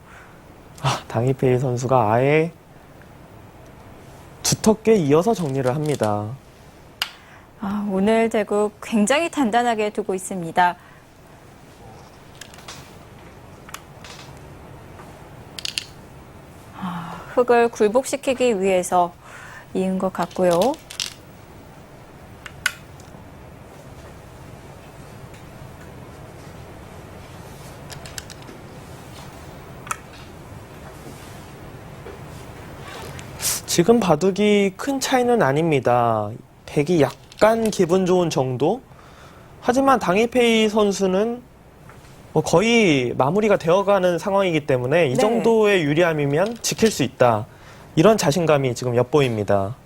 당이페이 선수가 아예 두텁게 이어서 정리를 합니다. 오늘 대국 굉장히 단단하게 두고 있습니다. 흑을 굴복시키기 위해서 이은 것 같고요. 지금 바둑이 큰 차이는 아닙니다. 백이 약간 기분 좋은 정도? 하지만 당이페이 선수는 뭐 거의 마무리가 되어가는 상황이기 때문에 이 네. 정도의 유리함이면 지킬 수 있다. 이런 자신감이 지금 엿보입니다.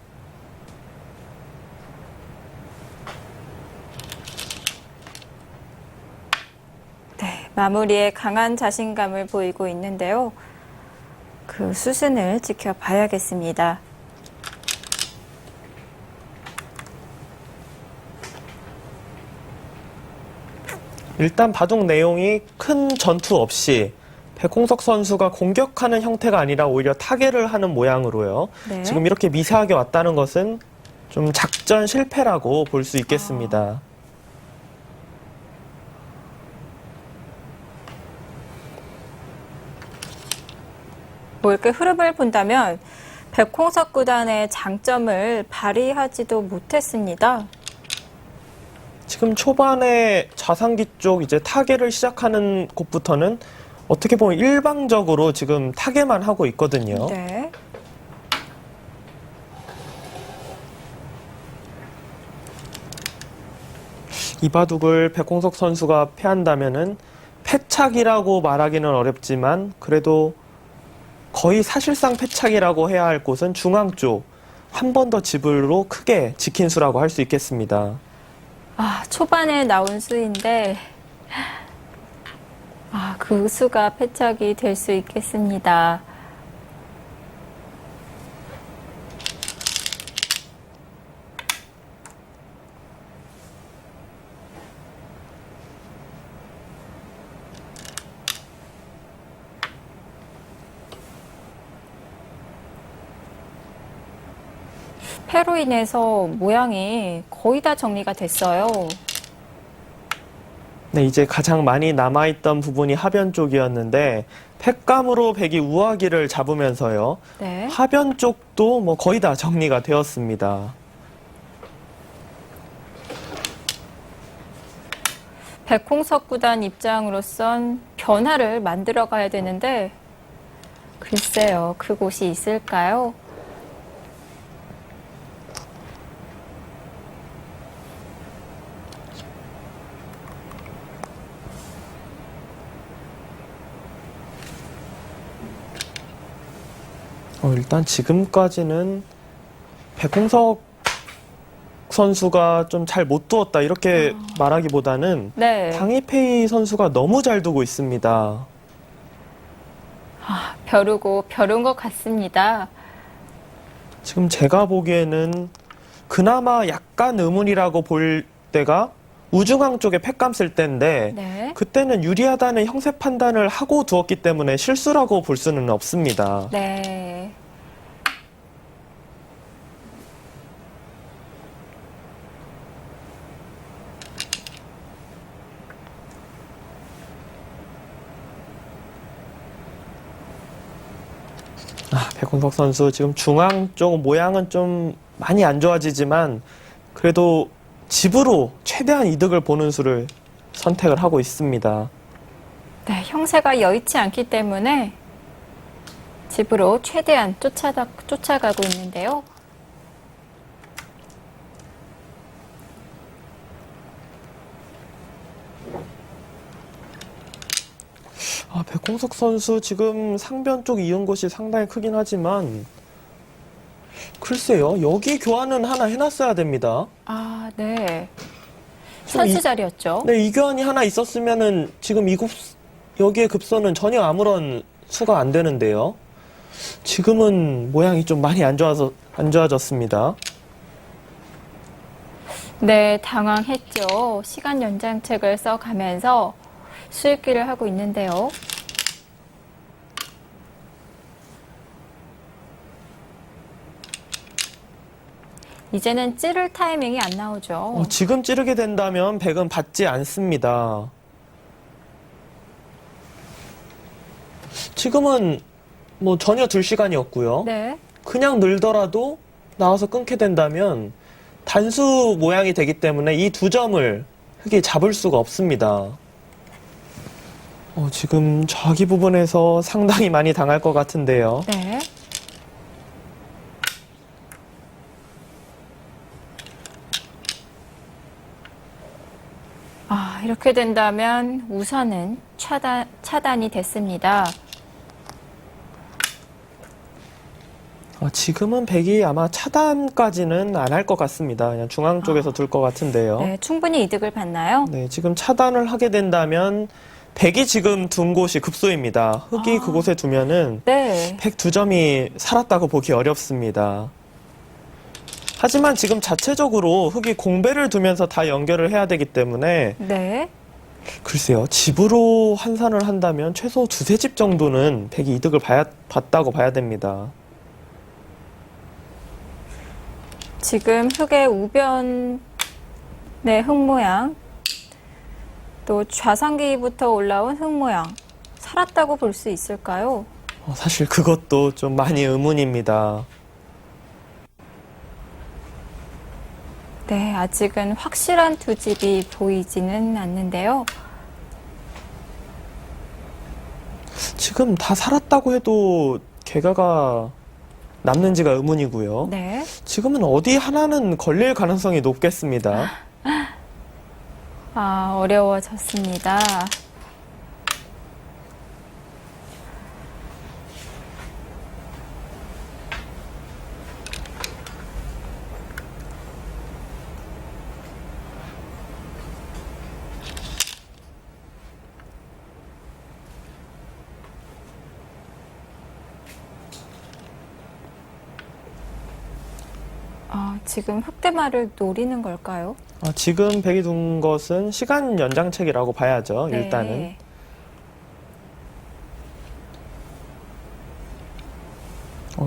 네, 마무리에 강한 자신감을 보이고 있는데요. 그 수순을 지켜봐야겠습니다. 일단 바둑 내용이 큰 전투 없이 백홍석 선수가 공격하는 형태가 아니라 오히려 타개를 하는 모양으로요. 네. 지금 이렇게 미세하게 왔다는 것은 좀 작전 실패라고 볼 수 있겠습니다. 뭐 이렇게 흐름을 본다면 백홍석 구단의 장점을 발휘하지도 못했습니다. 지금 초반에 좌상기 쪽 이제 타개를 시작하는 곳부터는 어떻게 보면 일방적으로 지금 타개만 하고 있거든요. 네. 이 바둑을 백홍석 선수가 패한다면은 패착이라고 말하기는 어렵지만 그래도 거의 사실상 패착이라고 해야 할 곳은 중앙 쪽 한 번 더 집으로 크게 지킨 수라고 할 수 있겠습니다. 초반에 나온 수인데 그 수가 패착이 될 수 있겠습니다. 패로 인해서 모양이 거의 다 정리가 됐어요. 네, 이제 가장 많이 남아있던 부분이 하변 쪽이었는데 패감으로 백이 우아기를 잡으면서요. 네. 하변 쪽도 뭐 거의 다 정리가 되었습니다. 백홍석 구단 입장으로선 변화를 만들어 가야 되는데 글쎄요, 그곳이 있을까요? 일단 지금까지는 백홍석 선수가 좀 잘 못 두었다 이렇게 말하기보다는 네. 당이페이 선수가 너무 잘 두고 있습니다. 벼르고 벼른 것 같습니다. 지금 제가 보기에는 그나마 약간 의문이라고 볼 때가 우중항 쪽에 팩감 쓸 때인데 네. 그때는 유리하다는 형세 판단을 하고 두었기 때문에 실수라고 볼 수는 없습니다. 네. 백홍석 선수 지금 중앙 쪽 모양은 좀 많이 안 좋아지지만 그래도 집으로 최대한 이득을 보는 수를 선택을 하고 있습니다. 네, 형세가 여의치 않기 때문에 집으로 최대한 쫓아가고 있는데요. 백홍석 선수 지금 상변 쪽 이은 곳이 상당히 크긴 하지만 글쎄요, 여기 교환은 하나 해놨어야 됩니다. 아, 네. 좀 선수 자리였죠. 네, 이 교환이 하나 있었으면은 지금 여기에 급선은 전혀 아무런 수가 안 되는데요. 지금은 모양이 좀 많이 안 좋아졌습니다. 네, 당황했죠. 시간 연장책을 써가면서 수익기를 하고 있는데요. 이제는 찌를 타이밍이 안 나오죠. 지금 찌르게 된다면 백은 받지 않습니다. 지금은 뭐 전혀 둘 시간이었고요. 네. 그냥 늘더라도 나와서 끊게 된다면 단수 모양이 되기 때문에 이 두 점을 흙이 잡을 수가 없습니다. 지금 저기 부분에서 상당히 많이 당할 것 같은데요. 네. 이렇게 된다면 우선은 차단이 됐습니다. 지금은 백이 아마 차단까지는 안 할 것 같습니다. 그냥 중앙 쪽에서 둘 것 같은데요. 네, 충분히 이득을 봤나요? 네, 지금 차단을 하게 된다면 백이 지금 둔 곳이 급소입니다. 흙이 그곳에 두면은 네. 백 두 점이 살았다고 보기 어렵습니다. 하지만 지금 자체적으로 흙이 공배를 두면서 다 연결을 해야 되기 때문에 네. 글쎄요, 집으로 환산을 한다면 최소 두세 집 정도는 백이 이득을 봤다고 봐야 됩니다. 지금 흙의 우변의 흙 모양, 또 좌상기부터 올라온 흙 모양, 살았다고 볼 수 있을까요? 사실 그것도 좀 많이 의문입니다. 네, 아직은 확실한 두 집이 보이지는 않는데요. 지금 다 살았다고 해도 개가가 남는지가 의문이고요. 네. 지금은 어디 하나는 걸릴 가능성이 높겠습니다. 어려워졌습니다. 지금 흑대마를 노리는 걸까요? 지금 백이 둔 것은 시간 연장책이라고 봐야죠. 네. 일단은.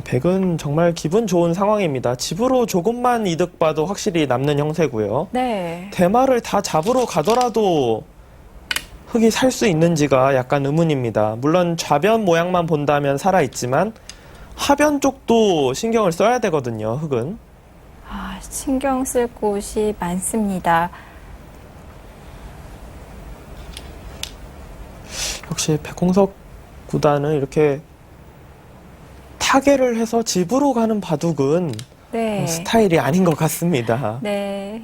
백은 정말 기분 좋은 상황입니다. 집으로 조금만 이득 봐도 확실히 남는 형세고요. 네. 대마를 다 잡으러 가더라도 흙이 살 수 있는지가 약간 의문입니다. 물론 좌변 모양만 본다면 살아있지만 하변 쪽도 신경을 써야 되거든요, 흙은. 신경 쓸 곳이 많습니다. 역시 백홍석 구단은 이렇게 타개를 해서 집으로 가는 바둑은 네. 스타일이 아닌 것 같습니다. 네.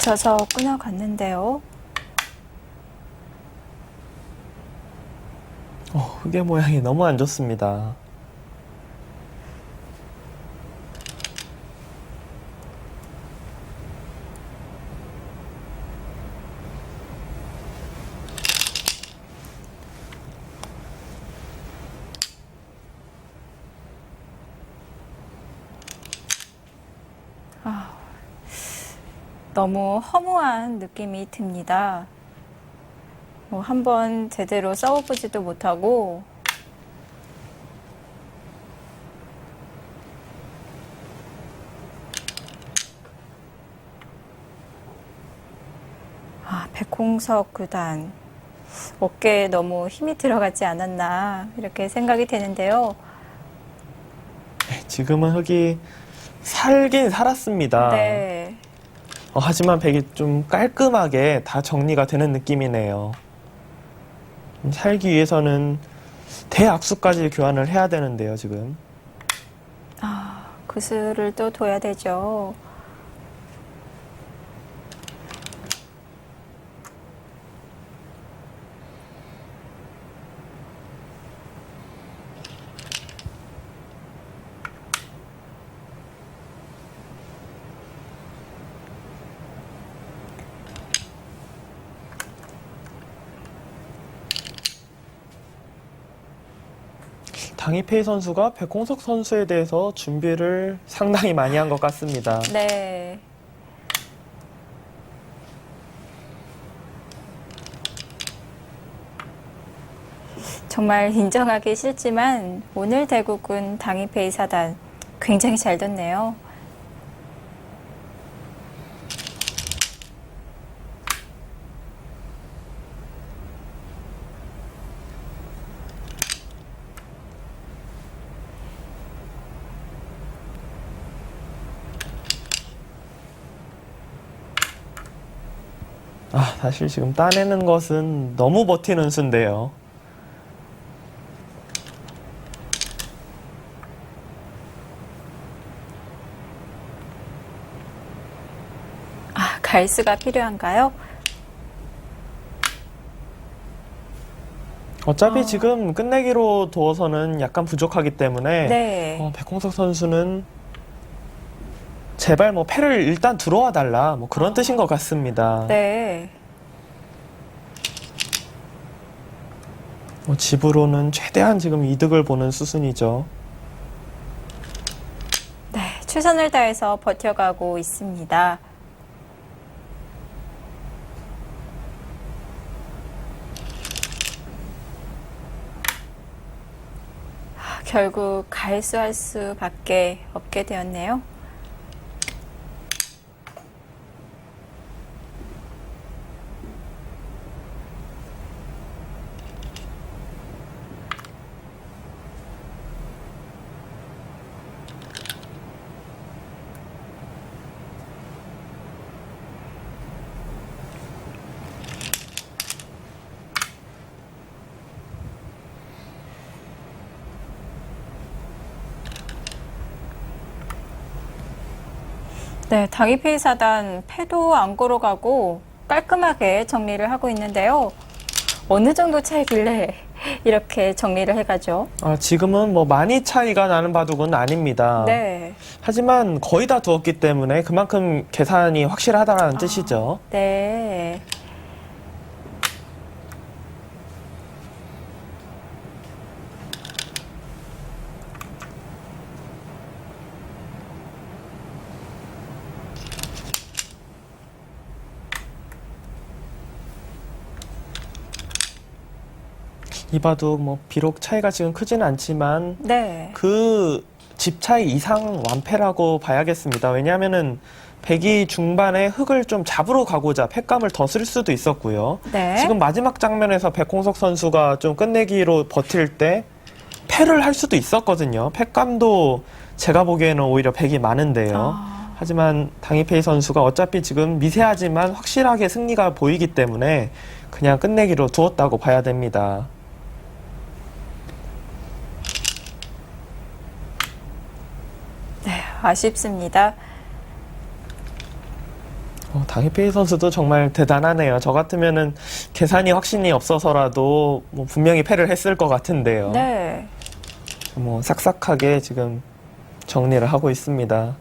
붙여서 끊어갔는데요. 흑의 모양이 너무 안 좋습니다. 너무 허무한 느낌이 듭니다. 뭐 한번 제대로 싸워보지도 못하고 백홍석 구단 어깨에 너무 힘이 들어가지 않았나 이렇게 생각이 되는데요. 지금은 흑이 살긴 살았습니다. 네. 하지만 백이 좀 깔끔하게 다 정리가 되는 느낌이네요. 살기 위해서는 대악수까지 교환을 해야 되는데요, 지금. 그 수를 또 둬야 되죠. 당이페이 선수가 백홍석 선수에 대해서 준비를 상당히 많이 한 것 같습니다. 네. 정말 인정하기 싫지만 오늘 대국은 당이페이 사단 굉장히 잘 뒀네요. 사실 지금 따내는 것은 너무 버티는 수인데요. 갈 수가 필요한가요? 어차피 지금 끝내기로 두어서는 약간 부족하기 때문에 네. 백홍석 선수는 제발 패를 일단 들어와 달라 그런 뜻인 것 같습니다. 네. 집으로는 최대한 지금 이득을 보는 수순이죠. 네, 최선을 다해서 버텨가고 있습니다. 결국 갈수할 수밖에 없게 되었네요. 네, 당이페이 사단 패도 안 걸어가고 깔끔하게 정리를 하고 있는데요. 어느 정도 차이길래 이렇게 정리를 해가죠? 지금은 많이 차이가 나는 바둑은 아닙니다. 네. 하지만 거의 다 두었기 때문에 그만큼 계산이 확실하다는 뜻이죠. 네. 이 바둑 비록 차이가 지금 크지는 않지만 네. 그 집 차이 이상 완패라고 봐야겠습니다. 왜냐하면은 백이 중반에 흑을 좀 잡으러 가고자 패감을 더 쓸 수도 있었고요. 네. 지금 마지막 장면에서 백홍석 선수가 좀 끝내기로 버틸 때 패를 할 수도 있었거든요. 패감도 제가 보기에는 오히려 백이 많은데요. 하지만 당이페이 선수가 어차피 지금 미세하지만 확실하게 승리가 보이기 때문에 그냥 끝내기로 두었다고 봐야 됩니다. 네, 아쉽습니다. 당희페이 선수도 정말 대단하네요. 저 같으면은 계산이 확신이 없어서라도 분명히 패를 했을 것 같은데요. 네. 싹싹하게 지금 정리를 하고 있습니다.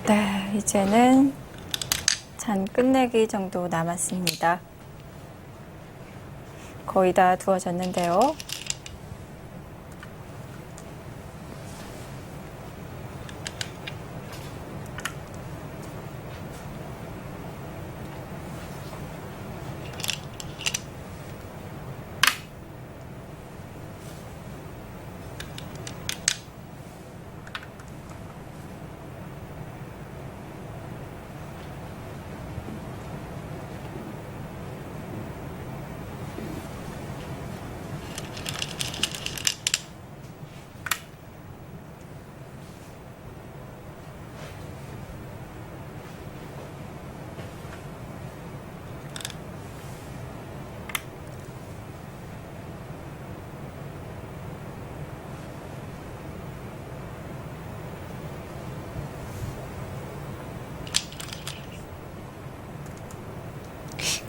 네, 이제는 잔 끝내기 정도 남았습니다. 거의 다 두어졌는데요.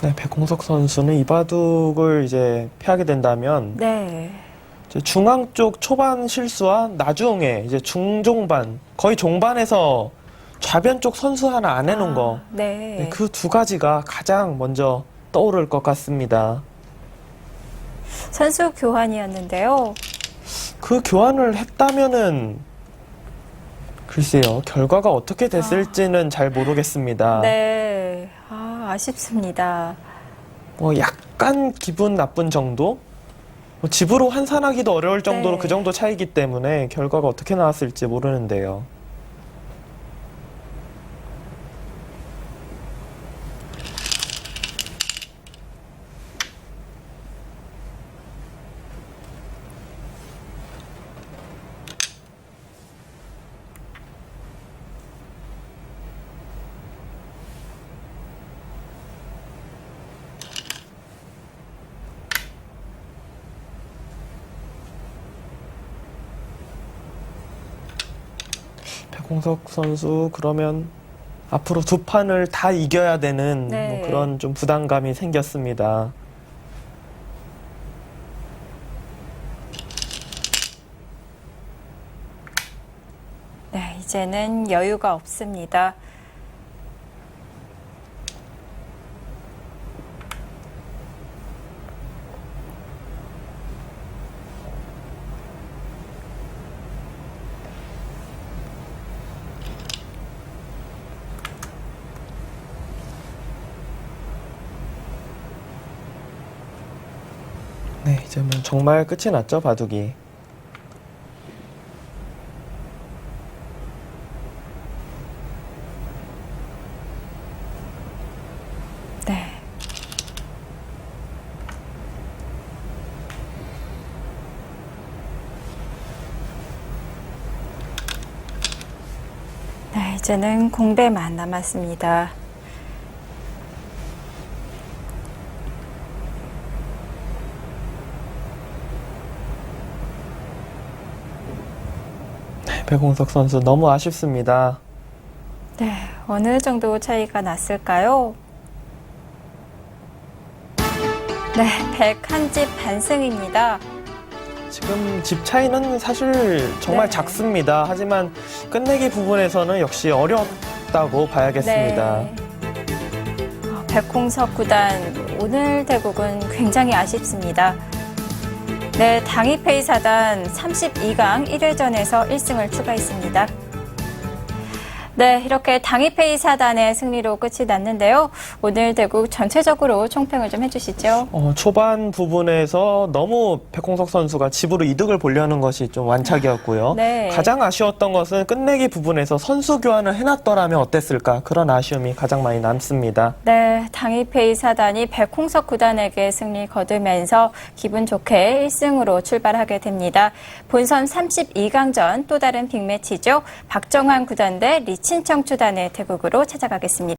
네, 백홍석 선수는 이 바둑을 이제 피하게 된다면 네. 이제 중앙 쪽 초반 실수와 나중에 이제 중종반, 거의 종반에서 좌변 쪽 선수 하나 안 해놓은 거, 네. 그 두 가지가 가장 먼저 떠오를 것 같습니다. 선수 교환이었는데요. 그 교환을 했다면은 글쎄요, 결과가 어떻게 됐을지는 잘 모르겠습니다. 네. 아쉽습니다. 약간 기분 나쁜 정도? 집으로 환산하기도 어려울 정도로 네. 그 정도 차이기 때문에 결과가 어떻게 나왔을지 모르는데요. 백홍석 선수 그러면 앞으로 두 판을 다 이겨야 되는 네. 그런 좀 부담감이 생겼습니다. 네, 이제는 여유가 없습니다. 네, 이제 정말 끝이 났죠, 바둑이. 네. 네, 이제는 공배만 남았습니다. 백홍석 선수 너무 아쉽습니다. 네, 어느 정도 차이가 났을까요? 네, 101집 반승입니다. 지금 집 차이는 사실 정말 네. 작습니다. 하지만 끝내기 부분에서는 역시 어렵다고 봐야겠습니다. 네. 백홍석 구단 오늘 대국은 굉장히 아쉽습니다. 네, 당희페이 사단 32강 1회전에서 1승을 추가했습니다. 네, 이렇게 당이페이 사단의 승리로 끝이 났는데요. 오늘 대국 전체적으로 총평을 좀 해주시죠. 초반 부분에서 너무 백홍석 선수가 집으로 이득을 보려는 것이 좀 완착이었고요. 네. 가장 아쉬웠던 것은 끝내기 부분에서 선수 교환을 해놨더라면 어땠을까 그런 아쉬움이 가장 많이 남습니다. 네, 당이페이 사단이 백홍석 구단에게 승리 거두면서 기분 좋게 1승으로 출발하게 됩니다. 본선 32강전 또 다른 빅매치죠. 박정환 구단 대 리친청 추단의 대국으로 찾아가겠습니다.